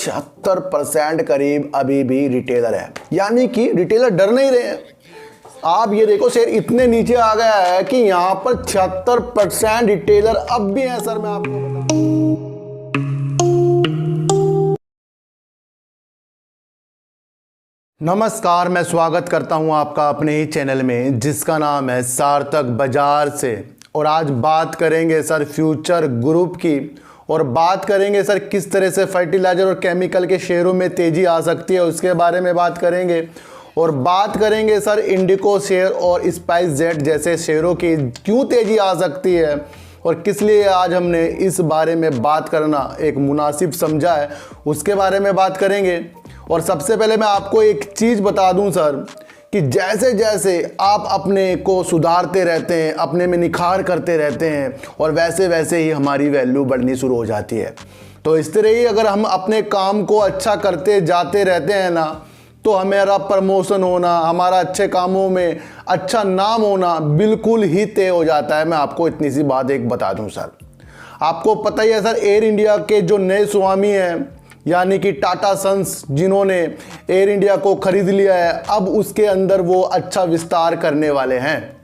76% करीब अभी भी रिटेलर है, यानी कि रिटेलर डर नहीं रहे हैं। आप ये देखो शेयर इतने नीचे आ गया है कि यहां पर 76% रिटेलर अब भी है सर। मैं आपको बताऊं, नमस्कार, मैं स्वागत करता हूं आपका अपने ही चैनल में जिसका नाम है सार्थक बाजार से। और आज बात करेंगे सर फ्यूचर ग्रुप की, और बात करेंगे सर किस तरह से फर्टिलाइजर और केमिकल के शेयरों में तेज़ी आ सकती है उसके बारे में बात करेंगे। और बात करेंगे सर इंडिको शेयर और स्पाइस जेट जैसे शेयरों की क्यों तेज़ी आ सकती है और किस लिए आज हमने इस बारे में बात करना एक मुनासिब समझा है, उसके बारे में बात करेंगे। और सबसे पहले मैं आपको एक चीज़ बता दूं सर कि जैसे जैसे आप अपने को सुधारते रहते हैं, अपने में निखार करते रहते हैं, और वैसे वैसे ही हमारी वैल्यू बढ़नी शुरू हो जाती है। तो इस तरह ही अगर हम अपने काम को अच्छा करते जाते रहते हैं ना, तो हमारा प्रमोशन होना, हमारा अच्छे कामों में अच्छा नाम होना बिल्कुल ही तय हो जाता है। मैं आपको इतनी सी बात एक बता दूं सर, आपको पता ही है सर एयर इंडिया के जो नए स्वामी हैं यानी कि टाटा सन्स, जिन्होंने एयर इंडिया को खरीद लिया है, अब उसके अंदर वो अच्छा विस्तार करने वाले हैं।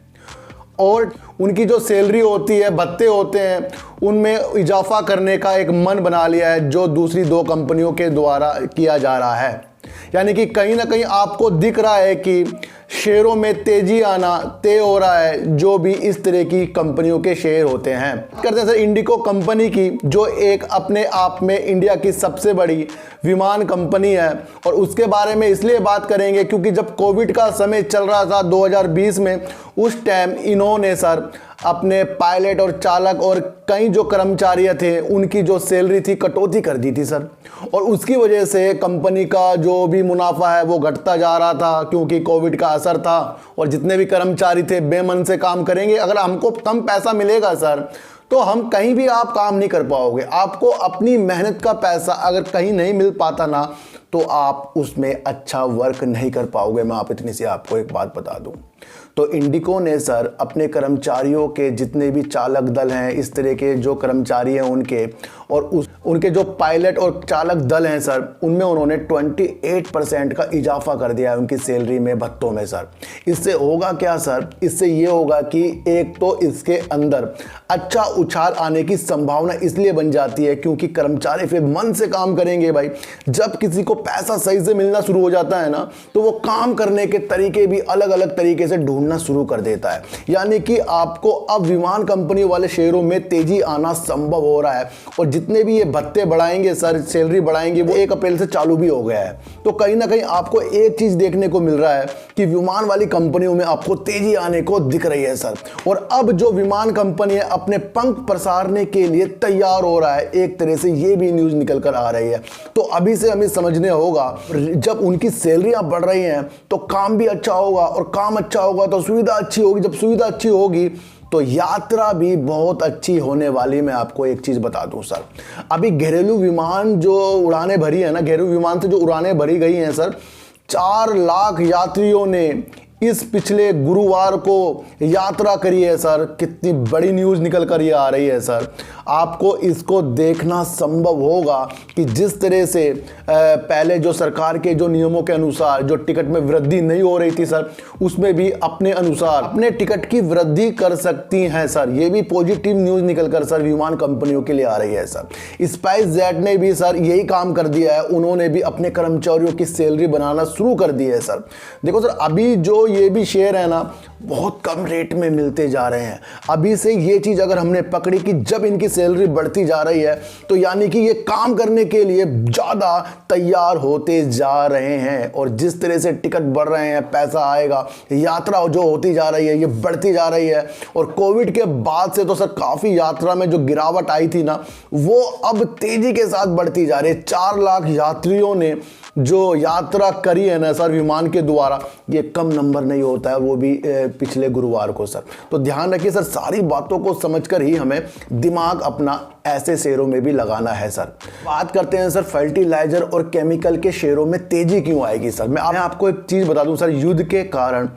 और उनकी जो सैलरी होती है, भत्ते होते हैं, उनमें इजाफा करने का एक मन बना लिया है जो दूसरी दो कंपनियों के द्वारा किया जा रहा है। यानी कि कहीं ना कहीं आपको दिख रहा है कि शेयरों में तेजी आना तय हो रहा है जो भी इस तरह की कंपनियों के शेयर होते हैं। करते हैं सर इंडिको कंपनी की, जो एक अपने आप में इंडिया की सबसे बड़ी विमान कंपनी है। और उसके बारे में इसलिए बात करेंगे क्योंकि जब कोविड का समय चल रहा था 2020 में, उस टाइम इन्होंने सर अपने पायलट और चालक और कई जो कर्मचारी थे उनकी जो सैलरी थी कटौती कर दी थी सर। और उसकी वजह से कंपनी का जो भी मुनाफा है वो घटता जा रहा था क्योंकि कोविड का असर था। और जितने भी कर्मचारी थे बेमन से काम करेंगे। अगर हमको कम पैसा मिलेगा सर तो हम कहीं भी आप काम नहीं कर पाओगे। आपको अपनी मेहनत का पैसा अगर कहीं नहीं मिल पाता ना, तो आप उसमें अच्छा वर्क नहीं कर पाओगे। मैं आप इतनी सी आपको एक बात बता दूं, तो इंडिको ने सर अपने कर्मचारियों के जितने भी चालक दल हैं, इस तरह के जो कर्मचारी हैं उनके, और उनके जो पायलट और चालक दल हैं सर, उनमें उन्होंने 28% का इजाफा कर दिया है उनकी सैलरी में, भत्तों में सर। इससे होगा क्या सर, इससे ये होगा कि एक तो इसके अंदर अच्छा उछाल आने की संभावना इसलिए बन जाती है क्योंकि कर्मचारी फिर मन से काम करेंगे भाई। जब किसी को पैसा सही से मिलना शुरू हो जाता है ना, तो वो काम करने के तरीके भी अलग अलग तरीके से ढूंढना शुरू कर देता है। यानी कि आपको अब विमान कंपनी वाले शेयरों में तेजी आना संभव हो रहा है। और जितने भी ये भत्ते बढ़ाएंगे सर, सैलरी बढ़ाएंगे, वो 1 अप्रैल से चालू भी हो गया है। तो कहीं ना कहीं आपको एक चीज देखने को मिल रहा है कि विमान वाली कंपनियों में आपको तेजी आने को दिख रही है सर। और अब जो विमान कंपनी है अपने पंख प्रसारने के लिए तैयार हो रहा है, एक तरह से ये भी न्यूज निकल कर आ रही है। तो अभी से हमें समझने होगा, जब उनकी सैलरियां बढ़ रही हैं तो काम भी अच्छा होगा, और काम अच्छा होगा तो सुविधा अच्छी होगी। जब सुविधा अच्छी होगी तो यात्रा भी बहुत अच्छी होने वाली। मैं आपको एक चीज बता दूं सर, अभी घरेलू विमान जो उड़ानें भरी है ना, घरेलू विमान से जो उड़ानें भरी गई हैं सर, 4 लाख यात्रियों ने इस पिछले गुरुवार को यात्रा करी है सर। कितनी बड़ी न्यूज़ निकल कर ये आ रही है सर। आपको इसको देखना संभव होगा कि जिस तरह से पहले जो सरकार के जो नियमों के अनुसार जो टिकट में वृद्धि नहीं हो रही थी सर, उसमें भी अपने अनुसार अपने टिकट की वृद्धि कर सकती हैं सर। ये भी पॉजिटिव न्यूज़ निकल कर सर विमान कंपनियों के लिए आ रही है सर। स्पाइस जेट ने भी सर यही काम कर दिया है, उन्होंने भी अपने कर्मचारियों की सैलरी बनाना शुरू कर दी है सर। देखो सर, अभी जो ये भी शेयर है ना, बहुत कम रेट में मिलते जा रहे हैं। अभी से ये चीज़ अगर हमने पकड़ी कि जब इनकी सैलरी बढ़ती जा रही है तो यानी कि ये काम करने के लिए ज़्यादा तैयार होते जा रहे हैं। और जिस तरह से टिकट बढ़ रहे हैं, पैसा आएगा, यात्रा जो होती जा रही है ये बढ़ती जा रही है। और कोविड के बाद से तो सर काफ़ी यात्रा में जो गिरावट आई थी ना, वो अब तेज़ी के साथ बढ़ती जा रही है। 4 लाख यात्रियों ने जो यात्रा करी है ना सर विमान के द्वारा, ये कम नंबर नहीं होता है, वो भी पिछले गुरुवार को सर। तो ध्यान रखिए सर, सारी बातों को समझकर ही हमें दिमाग अपना ऐसे शेयरों में भी लगाना है सर। बात करते हैं सर फर्टिलाइजर और केमिकल के शेयरों में तेजी क्यों आएगी सर। मैं आपको एक चीज़ बता दूं सर, युद्ध के कारण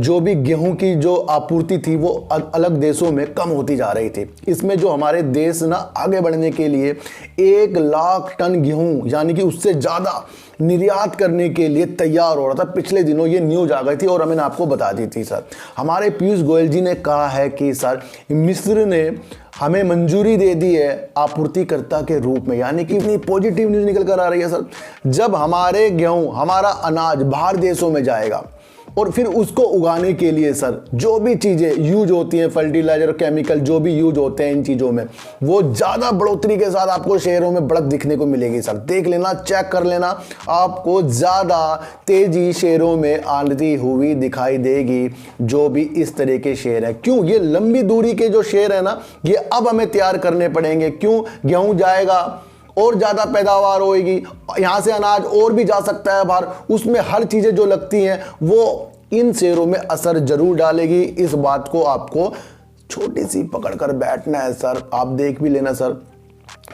जो भी गेहूं की जो आपूर्ति थी वो अलग देशों में कम होती जा रही थी। इसमें जो हमारे देश ना आगे बढ़ने के लिए 1 लाख टन गेहूं यानी कि उससे ज़्यादा निर्यात करने के लिए तैयार हो रहा था। पिछले दिनों ये न्यूज आ गई थी और मैंने आपको बता दी थी सर। हमारे पीयूष गोयल जी ने कहा है कि सर मिस्र ने हमें मंजूरी दे दी है आपूर्तिकर्ता के रूप में, यानी कि इतनी पॉजिटिव न्यूज निकल कर आ रही है सर। जब हमारे गेहूं, हमारा अनाज बाहर देशों में जाएगा और फिर उसको उगाने के लिए सर जो भी चीज़ें यूज होती हैं, फर्टिलाइजर केमिकल जो भी यूज होते हैं इन चीज़ों में, वो ज़्यादा बढ़ोतरी के साथ आपको शेयरों में बढ़त दिखने को मिलेगी सर। देख लेना, चेक कर लेना, आपको ज़्यादा तेज़ी शेयरों में आती हुई दिखाई देगी जो भी इस तरह के शेयर हैं। क्यों? ये लंबी दूरी के जो शेयर है ना, ये अब हमें तैयार करने पड़ेंगे। क्यों? गेहूँ जाएगा और ज़्यादा पैदावार होएगी, यहाँ से अनाज और भी जा सकता है बाहर, उसमें हर चीज़ें जो लगती हैं वो इन शेयरों में असर जरूर डालेगी। इस बात को आपको छोटी सी पकड़ कर बैठना है सर। आप देख भी लेना सर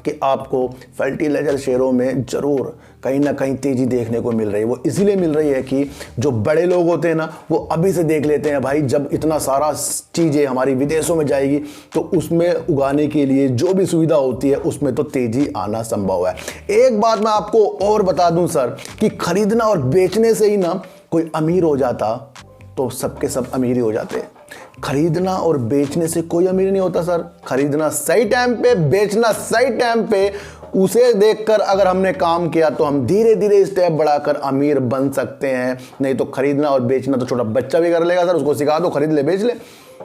कि आपको फर्टिलाइजर शेयरों में ज़रूर कहीं ना कहीं तेज़ी देखने को मिल रही है। वो इसीलिए मिल रही है कि जो बड़े लोग होते हैं ना, वो अभी से देख लेते हैं भाई, जब इतना सारा चीज़ें हमारी विदेशों में जाएगी तो उसमें उगाने के लिए जो भी सुविधा होती है उसमें तो तेज़ी आना संभव है। एक बात मैं आपको और बता दूं सर कि खरीदना और बेचने से ही ना कोई अमीर हो जाता तो सबके सब अमीर ही हो जाते। खरीदना और बेचने से कोई अमीर नहीं होता सर। खरीदना सही टाइम पे, बेचना सही टाइम पे, उसे देखकर अगर हमने काम किया तो हम धीरे धीरे स्टेप बढ़ाकर अमीर बन सकते हैं। नहीं तो खरीदना और बेचना तो छोटा बच्चा भी कर लेगा सर, उसको सिखा दो खरीद ले बेच ले,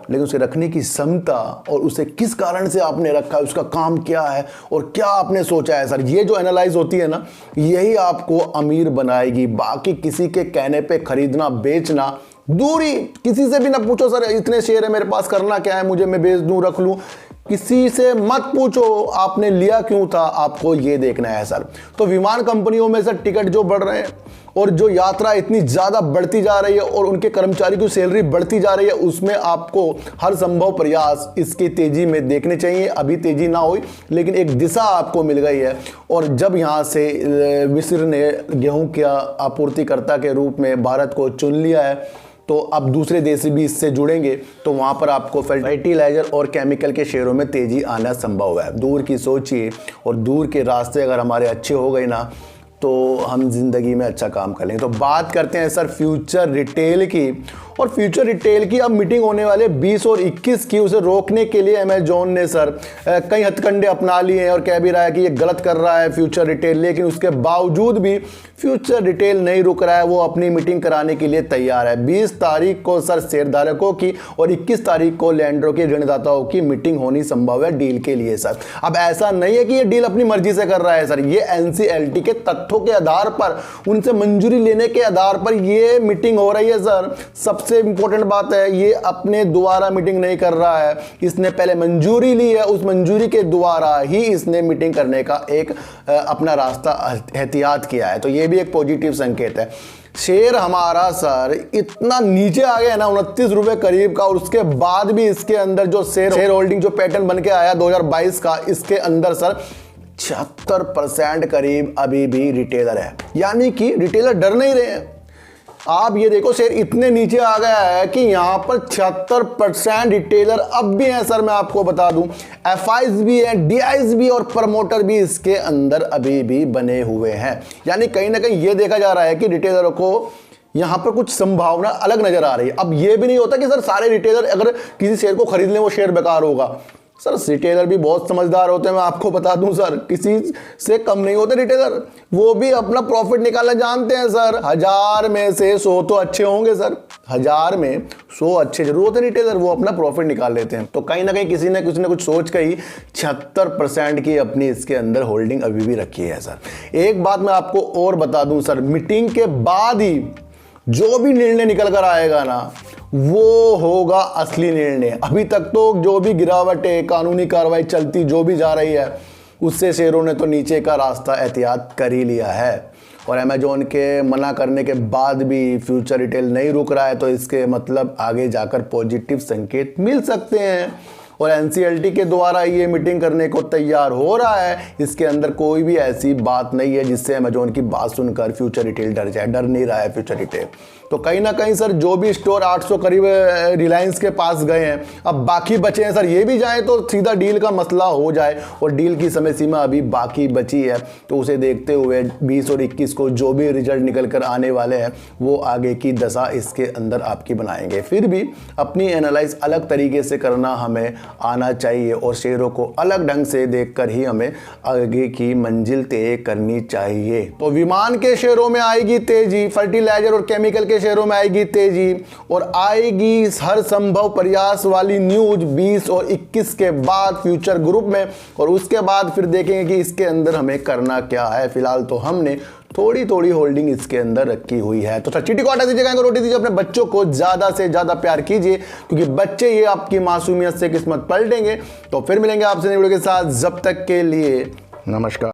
लेकिन उसे रखने की क्षमता और उसे किस कारण से आपने रखा है, उसका काम क्या है और क्या आपने सोचा है सर, ये जो एनालाइज होती है ना, यही आपको अमीर बनाएगी। बाकी किसी के कहने पे खरीदना बेचना दूरी, किसी से भी ना पूछो सर इतने शेयर है मेरे पास, करना क्या है मुझे, मैं बेच दूं रख लूं, किसी से मत पूछो आपने लिया क्यों था, आपको ये देखना है सर। तो विमान कंपनियों में सर टिकट जो बढ़ रहे हैं और जो यात्रा इतनी ज़्यादा बढ़ती जा रही है और उनके कर्मचारी की सैलरी बढ़ती जा रही है, उसमें आपको हर संभव प्रयास इसकी तेज़ी में देखने चाहिए। अभी तेज़ी ना हुई लेकिन एक दिशा आपको मिल गई है। और जब यहाँ से मिस्र ने गेहूँ के आपूर्तिकर्ता के रूप में भारत को चुन लिया है तो अब दूसरे देश भी इससे जुड़ेंगे, तो वहाँ पर आपको फर्टिलाइजर और केमिकल के शेयरों में तेज़ी आना संभव है। दूर की सोचिए और दूर के रास्ते अगर हमारे अच्छे हो गए ना तो हम ज़िंदगी में अच्छा काम कर लेंगे। तो बात करते हैं सर फ्यूचर रिटेल की, और फ्यूचर रिटेल की अब मीटिंग होने वाले 20 और 21 की, उसे रोकने के लिए अमेजॉन ने सर कई हथकंडे अपना लिए हैं और कह भी रहा है कि ये गलत कर रहा है फ्यूचर रिटेल, लेकिन उसके बावजूद भी फ्यूचर रिटेल नहीं रुक रहा है, वो अपनी मीटिंग कराने के लिए तैयार है। 20 तारीख को सर शेयरधारकों की और 21 तारीख को लैंडरों के ऋणदाताओं की मीटिंग होनी संभव है डील के लिए सर। अब ऐसा नहीं है कि ये डील अपनी मर्जी से कर रहा है सर, ये एनसीएलटी के तथ्यों के आधार पर, उनसे मंजूरी लेने के आधार पर ये मीटिंग हो रही है सर। सबसे इंपॉर्टेंट बात है, ये अपने द्वारा मीटिंग नहीं कर रहा है, इसने पहले मंजूरी ली है, उस मंजूरी के द्वारा ही इसने मीटिंग करने का एक अपना रास्ता एहतियात किया है। तो ये भी एक पॉजिटिव संकेत है। शेयर हमारा सर इतना नीचे आ गया है ना 29 रुपए करीब का, और उसके बाद भी इसके अंदर जो शेयर होल्डिंग जो पैटर्न बन के आया 2022 का, इसके अंदर सर 76% करीब अभी भी रिटेलर है, यानी कि रिटेलर डर नहीं रहे हैं। आप ये देखो शेयर इतने नीचे आ गया है कि यहां पर 76% रिटेलर अब भी हैं सर। मैं आपको बता दूं एफआईज भी है, डीआईज भी और प्रमोटर भी इसके अंदर अभी भी बने हुए हैं, यानी कहीं ना कहीं ये देखा जा रहा है कि रिटेलरों को यहां पर कुछ संभावना अलग नजर आ रही है। अब ये भी नहीं होता कि सर सारे रिटेलर अगर किसी शेयर को खरीद लें वो शेयर बेकार होगा सर। रिटेलर भी बहुत समझदार होते हैं, मैं आपको बता दूं सर, किसी से कम नहीं होते रिटेलर, वो भी अपना प्रॉफिट निकालना जानते हैं सर। 1000 में से 100 तो अच्छे होंगे सर, 1000 में 100 अच्छे जरूर होते हैं रिटेलर, वो अपना प्रॉफिट निकाल लेते हैं। तो कहीं ना कहीं किसी ने कुछ सोच कर ही 76% की अपनी इसके अंदर होल्डिंग अभी भी रखी है सर। एक बात मैं आपको और बता दूं सर, मीटिंग के बाद ही जो भी निर्णय निकल कर आएगा ना वो होगा असली निर्णय। अभी तक तो जो भी गिरावट है, कानूनी कार्रवाई चलती जो भी जा रही है, उससे शेयरों ने तो नीचे का रास्ता एहतियात कर ही लिया है। और अमेजॉन के मना करने के बाद भी फ्यूचर रिटेल नहीं रुक रहा है, तो इसके मतलब आगे जाकर पॉजिटिव संकेत मिल सकते हैं। और एनसीएलटी के द्वारा ये मीटिंग करने को तैयार हो रहा है, इसके अंदर कोई भी ऐसी बात नहीं है जिससे अमेजोन की बात सुनकर फ्यूचर रिटेल डर जाए। डर नहीं रहा है फ्यूचर रिटेल। तो कहीं ना कहीं सर जो भी स्टोर 800 करीब रिलायंस के पास गए हैं, अब बाकी बचे हैं सर, ये भी जाए तो सीधा डील का मसला हो जाए, और डील की समय सीमा अभी बाकी बची है। तो उसे देखते हुए 20 और 21 को जो भी रिजल्ट निकल कर आने वाले हैं वो आगे की दशा इसके अंदर आपकी बनाएंगे। फिर भी अपनी एनालाइज अलग तरीके से करना हमें आना चाहिए और शेयरों को अलग ढंग से देखकर ही हमें आगे की मंजिल तय करनी चाहिए। तो विमान के शेयरों में आएगी तेजी, फर्टिलाइजर और केमिकल के शेयरों में आएगी तेजी, और आएगी हर संभव प्रयास वाली न्यूज 20 और 21 के बाद फ्यूचर ग्रुप में, और उसके बाद फिर देखेंगे कि इसके अंदर हमें करना क्या है। फिलहाल तो हमने थोड़ी थोड़ी होल्डिंग इसके अंदर रखी हुई है। तो चीटी को हटा दीजिएगा, रोटी दीजिए, अपने बच्चों को ज्यादा से ज्यादा प्यार कीजिए, क्योंकि बच्चे ये आपकी मासूमियत से किस्मत पलटेंगे। तो फिर मिलेंगे आपसे नई वीडियो के साथ, जब तक के लिए नमस्कार।